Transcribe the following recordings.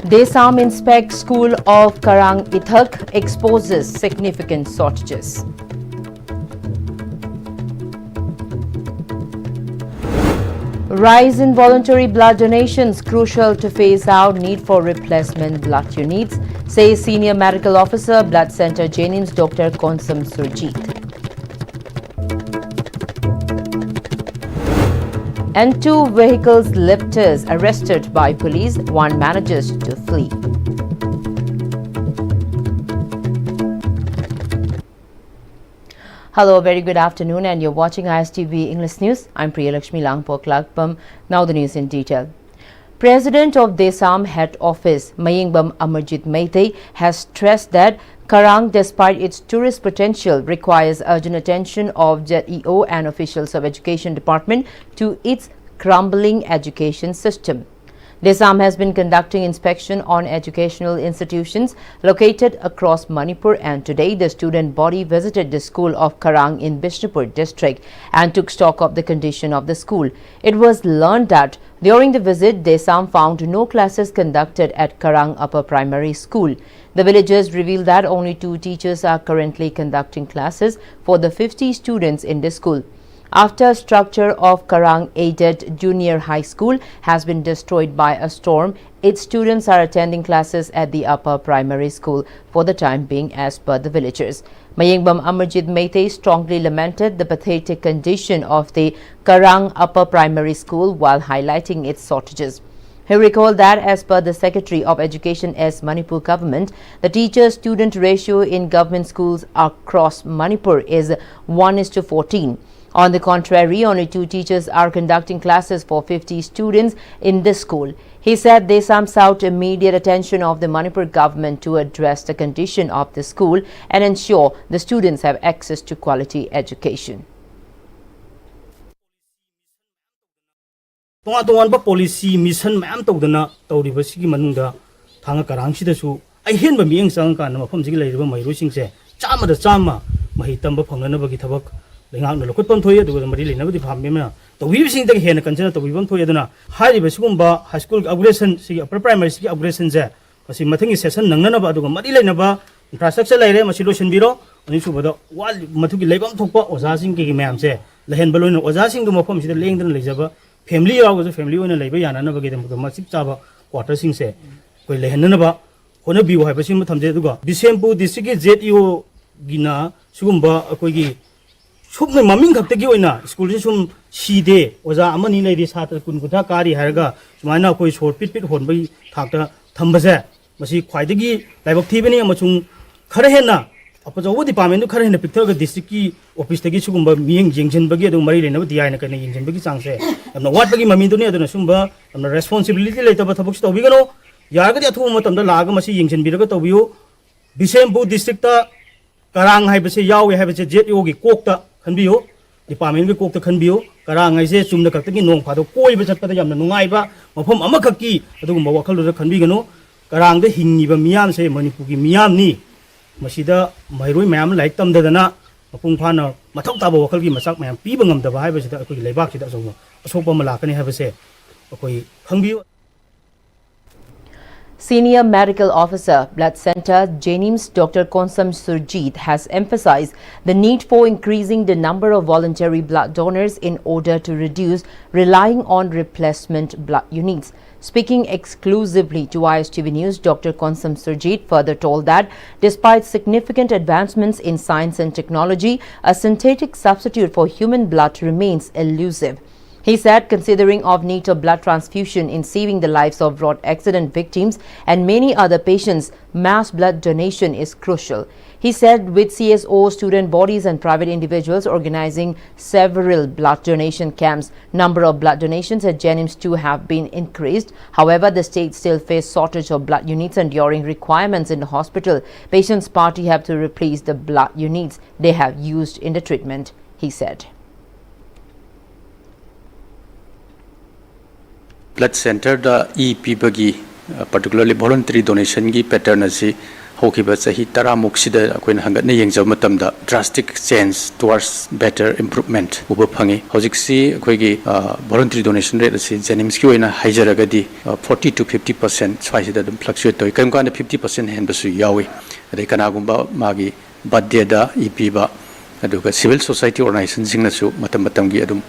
Desam inspects school of Pm-Istv exposes significant shortages. Rise in voluntary blood donations crucial to phase out need for replacement blood units, says Senior Medical Officer, Blood Center Jenims Dr. Konsam Surjit. And 2 vehicles lifters arrested by police, 1 manages to flee. Hello, a very good afternoon, and you're watching ISTV English News. I'm Priyalakshmi Langpoklakpam. Now the news in detail. President of Desam Head Office, Mayingbam Amarjit Meitei, has stressed that Karang, despite its tourist potential, requires urgent attention of ZEO and officials of Education Department to its crumbling education system. Desam has been conducting inspection on educational institutions located across Manipur, and today the student body visited the school of Karang in Bishnupur district and took stock of the condition of the school. It was learned that during the visit, Desam found no classes conducted at Karang Upper Primary School. The villagers revealed that only 2 teachers are currently conducting classes for the 50 students in the school. After structure of Karang Aided Junior High School has been destroyed by a storm, its students are attending classes at the upper primary school for the time being, as per the villagers. Mayingbam Amarjit Meitei strongly lamented the pathetic condition of the Karang Upper Primary School while highlighting its shortages. He recalled that as per the Secretary of Education S. Manipur government, the teacher-student ratio in government schools across Manipur is 1:14. On the contrary, only 2 teachers are conducting classes for 50 students in this school. He said Desam sought immediate attention of the Manipur government to address the condition of the school and ensure the students have access to quality education. Tonga policy mission ma'am tawdana tawriba sigi manungda thanga karang sidasu ai henba mieng sang kan mafam sigi leiriba mairu singse chama da chama mahi tamba phangna bagi thabak lengang no lokot pam thoye du mari lena badi pham mena tawi sing da hena kanjana tawi bam thoye dana hari ba sigumba high school upgradation sigi upper primary sigi upgradation je masi mathingi session nangna ba du mari lena ba infrastructure laire masi lo senbiro ani subada wal mathugi leibam thokpa oja sing ki ma'am se lehen baloina oja sing du mafam sida lengdana leijaba family yaw family ona leiba yana na bagi dam masip chaba quarter sing se koi lehen na ba hona biu ha ba sim thamje duga Bisempur district ZEO gina sugumba koi gi subne maming khakte gi oina school sum side oja amani leidi satra kun gutha kari haraga sumaina koi short pit hon bai thakta thambase masi khwaidagi laibak thibani amachung khare hena apajau department khare hena picture district ki office tagi sugumba mieng jingjen bagi adu mari lena diai na kana jingjen bagi changse amna wat bagi mami duni aduna sumba amna responsibility leita ba thabuk to bigano yarga athu matam da laga masi jingjen biraga to biu Bisempur district ta Karang hai base yawe hai base ZEO gi kokta khanbiyo department gi kokta khanbiyo Karang ai se chumna kaktagi nong phado koi ba chapta yamna nungai ba mafam amakaki adugumba wakhal do khanbigano Karang da hingiba miyam se Manipur gi miyam ni masida mairoi mayam laik tamdadana mapung phana mathau taba wakhal gi masak mayam piba ngamdaba hai basida akoi leibak sida so asokpa malakani hai base akoi khangbiyo. Senior Medical Officer, Blood Center Jenims Dr. Konsam Surjit has emphasized the need for increasing the number of voluntary blood donors in order to reduce relying on replacement blood units. Speaking exclusively to ISTV News, Dr. Konsam Surjit further told that despite significant advancements in science and technology, a synthetic substitute for human blood remains elusive. He said considering of need of blood transfusion in saving the lives of road accident victims and many other patients, mass blood donation is crucial. He said with CSO, student bodies and private individuals organizing several blood donation camps, number of blood donations at Jenims too have been increased. However, the state still face shortage of blood units and during requirements in the hospital, patients' party have to replace the blood units they have used in the treatment, he said. Blood Center da EP bagi particularly voluntary donation gi pattern asi ꯍꯧꯈꯤꯕ ꯆꯍꯤ 10 ꯃꯨꯛꯁꯤꯗ ꯑꯩꯈꯣꯏꯅ ꯍꯪꯒꯠꯅ ꯌꯦꯡꯖꯕ ꯃꯇꯝꯗ drastic change towards better improvement uba phangi hojiksi akhoi voluntary donation rate asi Jenims ki oina haijaragadi 40 to 50% swaisida dum fluctuate toy kam kana 50% hen basu yawi adai kana gumba magi birthday da EP ba aduga civil society organization singnasu matam matam gi adum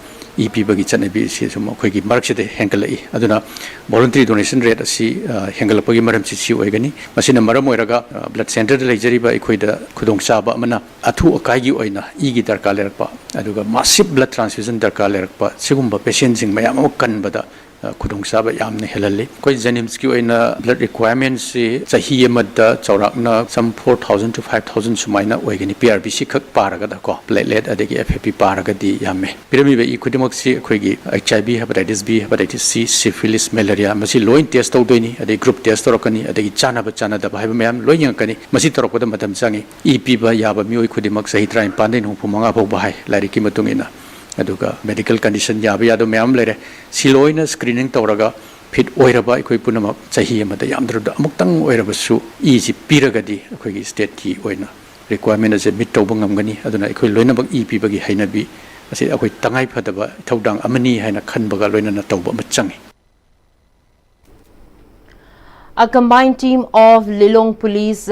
EP bagi chanabi si sum akhoi gi mark side hengalai aduna voluntary donation rate asi hengalapagi maram si si oigani masina maram oiraga blood center da leijari ba akhoi da khudong chaba amana athu akai gi oina e gi darka lerakpa aduga massive blood transfusion darka lerakpa sigumba patient sing mayam kan bada khudong chaba yamne helalli koi Jenims ki oina blood requirements si chahi amada chaurakna some 4000 to 5000 sumaina oigani PRBC khak paraga da ko platelet adegi FFP paraga di yamme pirami be ikhudimak si akhoi gi HIV hepatitis B hepatitis C syphilis malaria masi loin test tawdoni adegi group test torokani adegi chana da bhaiba mayam loin yankani masi torokda matam changi EP ba yaba mioi khudimak sahi 35 din 35 bau bahai lariki matungina aduga medical condition yaba yado mayam lere siloina screening tawraga fit oiraba akhoi punama chahi amada yamdruda amuktang oirabasu easy piragadi akhoi gi state ki oina requirement as meet tawba ngamgani aduna akhoi loina bak EP bagi hainabi asi akhoi tangai phadaba thaudang amani haina khanbaga loina na tawba machangi. A combined team of Lilong Police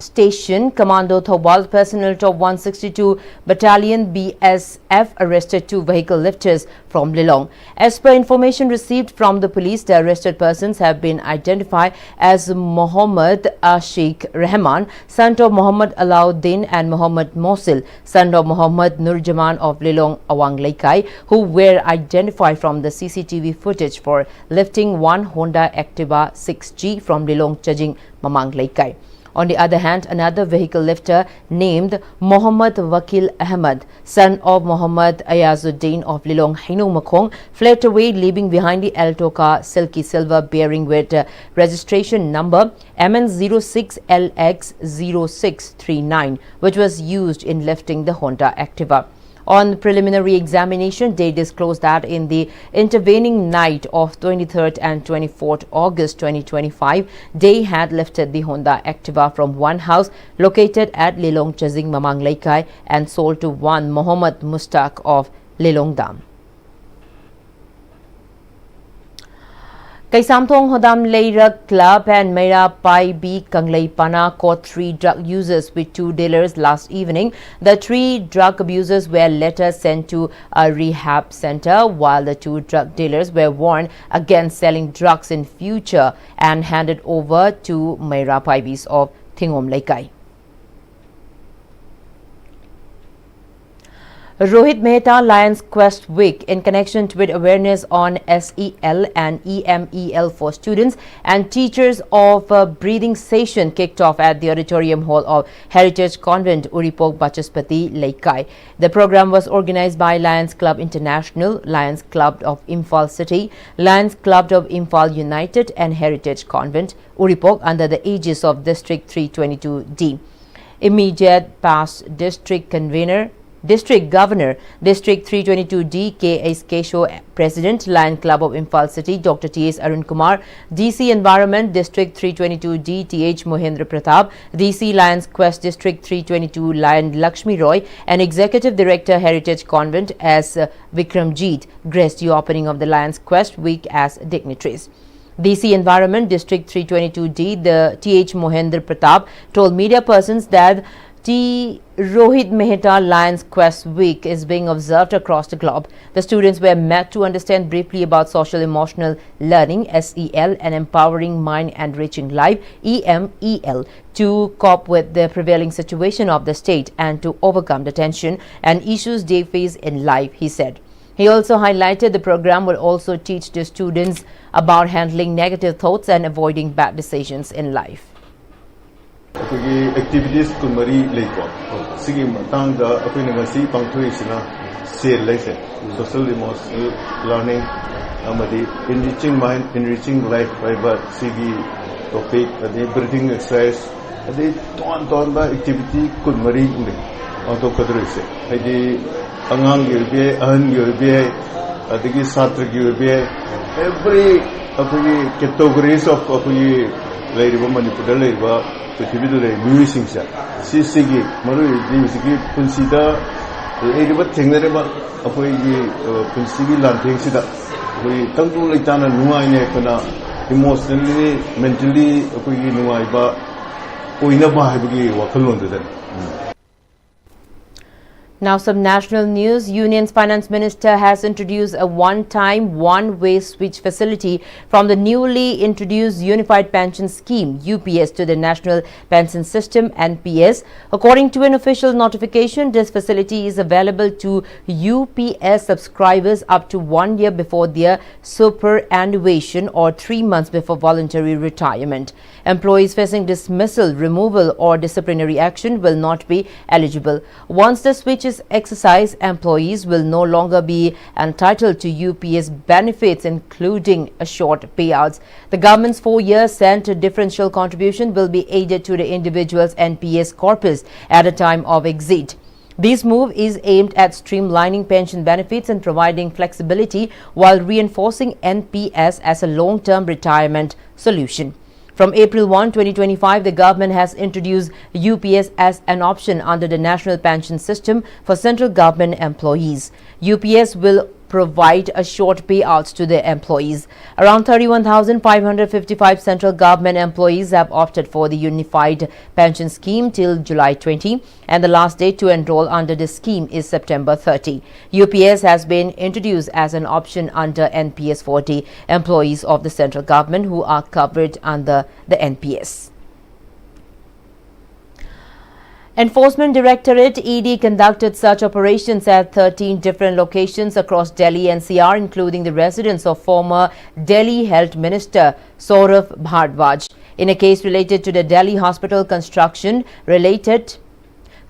Station Commando Thobal personnel of 162 Battalion BSF arrested 2 vehicle lifters from Lilong. As per information received from the police, the arrested persons have been identified as Mohammed Ashik Rahman, son of Mohammed Alauddin, and Mohammed Mosil, son of Mohammed Nurjaman of Lilong Awang Laikai, who were identified from the CCTV footage for lifting one Honda Activa 6G from Lilong Chajing Mamang Laikai. On the other hand, another vehicle lifter named Mohammed Wakil Ahmad, son of Mohammed Ayazuddin of Lilong Hainu Makong, fled away, leaving behind the Alto car Silky Silver bearing with registration number MN06LX0639, which was used in lifting the Honda Activa. On preliminary examination, they disclosed that in the intervening night of 23rd and 24th August 2025, they had lifted the Honda Activa from one house located at Lilong Chazing Mamang Laikai and sold to one Mohammed Mustaq of Lilong Dam. Kaisamthong Hodam Leira Club and Meira Pai B Kanglei Pana caught 3 drug users with 2 dealers last evening. The 3 drug abusers were later sent to a rehab center, while the 2 drug dealers were warned against selling drugs in future and handed over to Meira Pai Bs of Thingom Laikai. Rohit Mehta Lions Quest Week, in connection with awareness on SEL and EMEL for students and teachers of a breathing session, kicked off at the auditorium hall of Heritage Convent, Uripok, Bachaspati, Laikai. The program was organized by Lions Club International, Lions Club of Imphal City, Lions Club of Imphal United and Heritage Convent, Uripok, under the aegis of District 322D. Immediate past District Governor, District 322D, K.S. Kesho, President, Lion Club of Imphal City, Dr. T.S. Arun Kumar, DC Environment, District 322D, T.H. Mohendra Pratap, DC Lions Quest, District 322, Lion Lakshmi Roy, and Executive Director, Heritage Convent, as Vikramjeet, graced the opening of the Lions Quest Week as dignitaries. DC Environment, District 322D, the T.H. Mohendra Pratap, told media persons that the Rohit Mehta Lions Quest Week is being observed across the globe. The students were met to understand briefly about social emotional learning, SEL, and empowering mind enriching life, EMEL, to cope with the prevailing situation of the state and to overcome the tension and issues they face in life, he said. He also highlighted the program will also teach the students about handling negative thoughts and avoiding bad decisions in life. Activities kumari leiko sigi matang da apni ngasi pangthui sina sale laise social emotional learning amadi enriching mind enriching life by sigi topic ade breathing exercise ade ton ba activity kumari le auto kadrise ade angang girbe ahan girbe adigi satra girbe every apni categories of apni ꯂꯩꯔꯤꯕ ꯃꯅꯤꯄꯨꯔꯗ ꯂꯩꯔꯤꯕ ꯄ꯭ꯔꯤꯊꯤꯕꯤꯗ ꯂꯩꯔꯤꯕ ꯃꯤꯑꯣꯏꯁꯤꯡꯁꯦ ꯁꯤꯒꯤ ꯃꯔꯨꯑꯣꯏꯕ ꯍꯧꯖꯤꯛꯀꯤ ꯄꯨꯟꯁꯤꯗ ꯂꯩꯔꯤꯕ ꯊꯦꯡꯅꯔꯤꯕ ꯑꯩꯈꯣꯏꯒꯤ ꯄꯨꯟꯁꯤꯒꯤ ꯂꯥꯟꯊꯦꯡꯁꯤꯗ ꯑꯩꯈꯣꯏ ꯇꯪꯗꯨ ꯂꯩꯇꯥꯅ ꯅꯨꯡꯉꯥꯏꯅ ꯑꯩꯈꯣꯏꯅ ꯏꯃꯣꯁꯅꯦꯜꯂꯤ ꯃꯦꯟꯇꯦꯜꯂꯤ ꯑꯩꯈꯣꯏꯒꯤ ꯅꯨꯡꯉꯥꯏꯕ ꯑꯣꯏꯅꯕ ꯍꯥꯏꯕꯒꯤ ꯋꯥꯈꯜꯂꯣꯟꯗꯨꯗꯅꯤ. Now some national news. Union's finance minister has introduced a one-time, one-way switch facility from the newly introduced Unified Pension Scheme (UPS) to the National Pension System (NPS). According to an official notification, this facility is available to UPS subscribers up to 1 year before their superannuation or 3 months before voluntary retirement. Employees facing dismissal, removal or disciplinary action will not be eligible. Once the switch is exercised, employees will no longer be entitled to UPS benefits, including assured payouts. The government's 4-year cent differential contribution will be added to the individual's NPS corpus at a time of exit. This move is aimed at streamlining pension benefits and providing flexibility while reinforcing NPS as a long-term retirement solution. From April 1, 2025, the government has introduced UPS as an option under the National Pension System for central government employees. UPS will provide assured payouts to their employees. Around 31,555 central government employees have opted for the Unified Pension Scheme till July 20, and the last date to enroll under the scheme is September 30. UPS has been introduced as an option under NPS for the employees of the central government who are covered under the NPS. Enforcement Directorate (ED) conducted search operations at 13 different locations across Delhi NCR, including the residence of former Delhi Health Minister Saurav Bhardwaj, in a case related to the Delhi hospital construction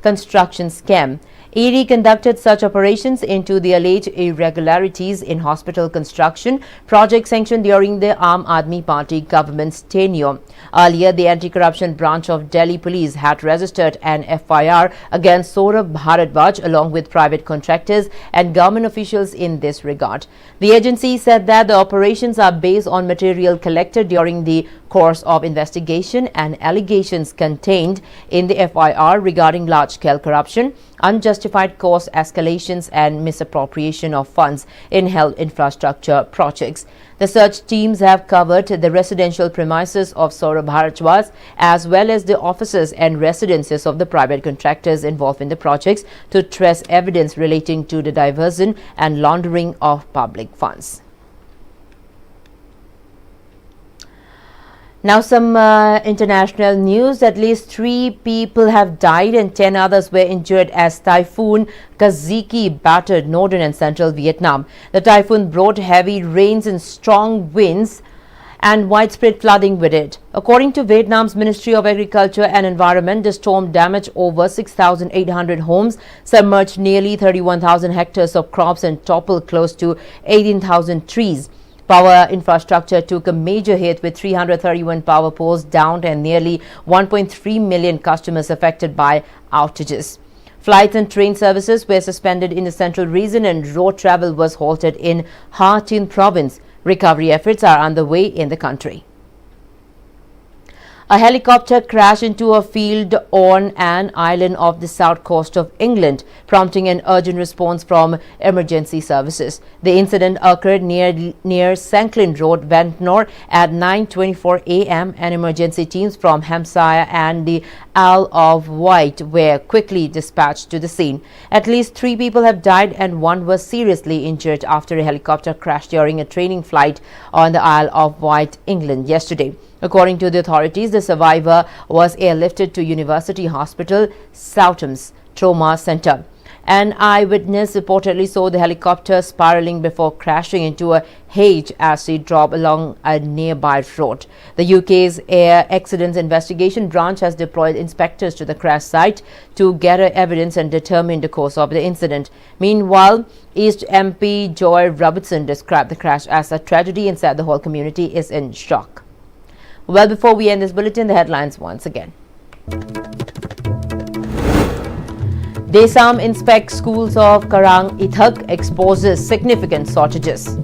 scam. ED conducted such operations into the alleged irregularities in hospital construction project sanctioned during the Aam Aadmi Party government's tenure. Earlier, the anti-corruption branch of Delhi Police had registered an FIR against Saurav Bharadwaj along with private contractors and government officials in this regard. The agency said that the operations are based on material collected during the course of investigation and allegations contained in the FIR regarding large-scale corruption, unjustified cost escalations and misappropriation of funds in health infrastructure projects. The search teams have covered the residential premises of Saurav Bharadwaj as well as the offices and residences of the private contractors involved in the projects to trace evidence relating to the diversion and laundering of public funds. Now some international news. At least 3 people have died and 10 others were injured as Typhoon Kaziki battered northern and central Vietnam. The typhoon brought heavy rains and strong winds and widespread flooding with it. According to Vietnam's Ministry of Agriculture and Environment, the storm damaged over 6,800 homes, submerged nearly 31,000 hectares of crops and toppled close to 18,000 trees. Power infrastructure took a major hit with 331 power poles downed and nearly 1.3 million customers affected by outages. Flights and train services were suspended in the central region and road travel was halted in Ha Tinh province. Recovery efforts are underway in the country. A helicopter crashed into a field on an island off the south coast of England, prompting an urgent response from emergency services. The incident occurred near Sanklin Road, Ventnor at 9:24 a.m. and emergency teams from Hampshire and the Isle of Wight were quickly dispatched to the scene. At least 3 people have died and 1 was seriously injured after a helicopter crashed during a training flight on the Isle of Wight, England yesterday. According to the authorities, the survivor was airlifted to University Hospital, Southam's Trauma Centre. An eyewitness reportedly saw the helicopter spiraling before crashing into a hedge as it dropped along a nearby road. The UK's Air Accidents Investigation Branch has deployed inspectors to the crash site to gather evidence and determine the cause of the incident. Meanwhile, East MP Joy Robertson described the crash as a tragedy and said the whole community is in shock. Well, before we end this bulletin, the headlines once again. Desam inspects schools of Karang Ithak, exposes significant shortages.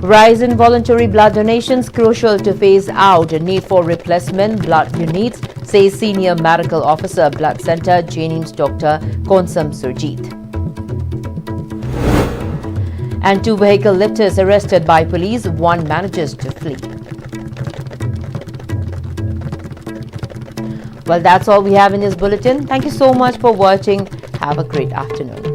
Rise in voluntary blood donations crucial to phase out a need for replacement blood units, says Senior Medical Officer, Blood Center, Jennings Dr. Konsam Surjit. And 2 vehicle lifters arrested by police, one manages to flee. Well, that's all we have in this bulletin. Thank you so much for watching. Have a great afternoon.